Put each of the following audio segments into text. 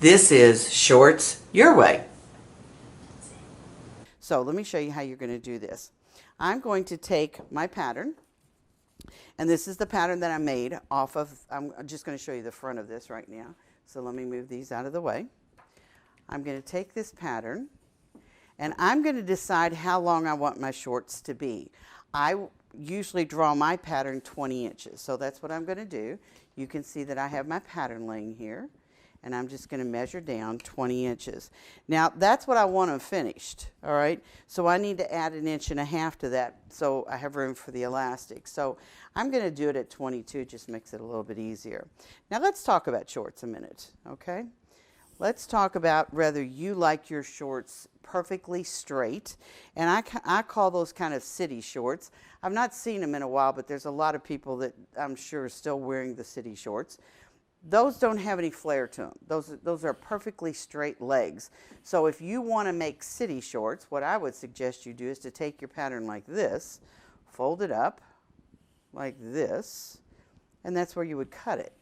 This is Shorts Your Way. So let me show you how you're going to do this. I'm going to take my pattern, and this is the pattern that I made off of, I'm just going to show you the front of this right now. So let me move these out of the way. I'm going to take this pattern, and I'm going to decide how long I want my shorts to be. I usually draw my pattern 20 inches, so that's what I'm going to do. You can see that I have my pattern laying here, and I'm just going to measure down 20 inches. Now, that's what I want them finished, all right? So I need to add 1.5 inches to that so I have room for the elastic. So I'm going to do it at 22, just makes it a little bit easier. Now, let's talk about shorts a minute, okay? Let's talk about whether you like your shorts perfectly straight, and I call those kind of city shorts. I've not seen them in a while, but there's a lot of people that I'm sure are still wearing the city shorts. Those don't have any flare to them. Those are perfectly straight legs. So if you want to make city shorts, what I would suggest you do is to take your pattern like this, fold it up like this, and that's where you would cut it.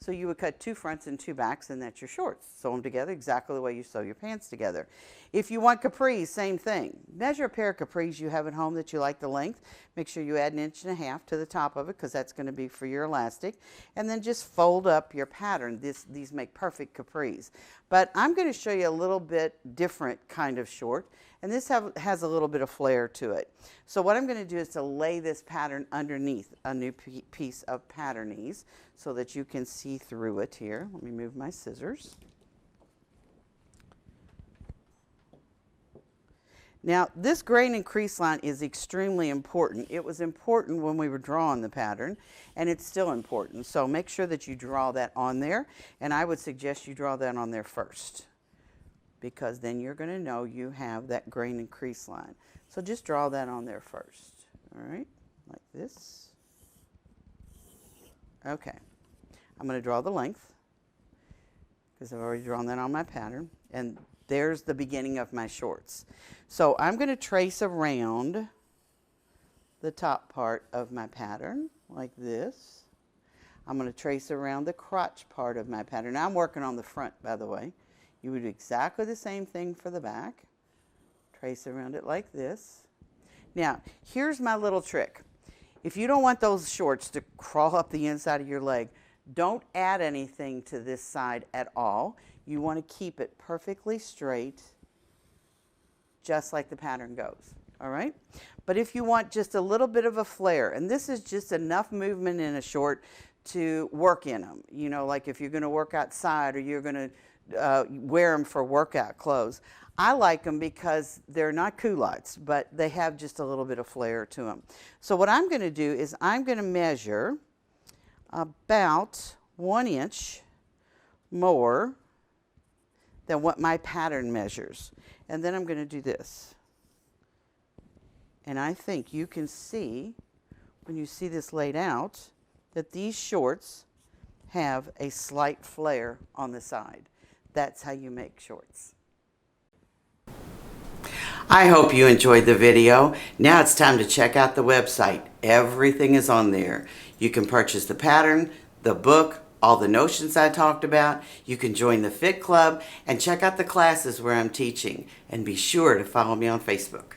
So you would cut 2 fronts and 2 backs, and that's your shorts. Sew them together exactly the way you sew your pants together. If you want capris, same thing. Measure a pair of capris you have at home that you like the length. Make sure you add 1.5 inches to the top of it, because that's going to be for your elastic. And then just fold up your pattern. These make perfect capris. But I'm going to show you a little bit different kind of short. And this has a little bit of flare to it. So what I'm going to do is to lay this pattern underneath a new piece of patternese so that you can see through it here. Let me move my scissors. Now, this grain and crease line is extremely important. It was important when we were drawing the pattern, and it's still important. So make sure that you draw that on there, and I would suggest you draw that on there first, because then you're going to know you have that grain and crease line. So just draw that on there first, all right, like this. Okay, I'm going to draw the length, because I've already drawn that on my pattern, and there's the beginning of my shorts. So I'm going to trace around the top part of my pattern, like this. I'm going to trace around the crotch part of my pattern. Now I'm working on the front, by the way. You would do exactly the same thing for the back. Trace around it like this. Now, here's my little trick. If you don't want those shorts to crawl up the inside of your leg, don't add anything to this side at all. You want to keep it perfectly straight, just like the pattern goes, all right? But if you want just a little bit of a flare, and this is just enough movement in a short to work in them, you know, like if you're going to work outside or you're going to wear them for workout clothes. I like them because they're not culottes, but they have just a little bit of flare to them. So what I'm going to do is I'm going to measure about 1 inch more than what my pattern measures. And then I'm going to do this. And I think you can see, when you see this laid out, that these shorts have a slight flare on the side. That's how you make shorts. I hope you enjoyed the video. Now it's time to check out the website. Everything is on there. You can purchase the pattern, the book, all the notions I talked about. You can join the Fit Club and check out the classes where I'm teaching. And be sure to follow me on Facebook.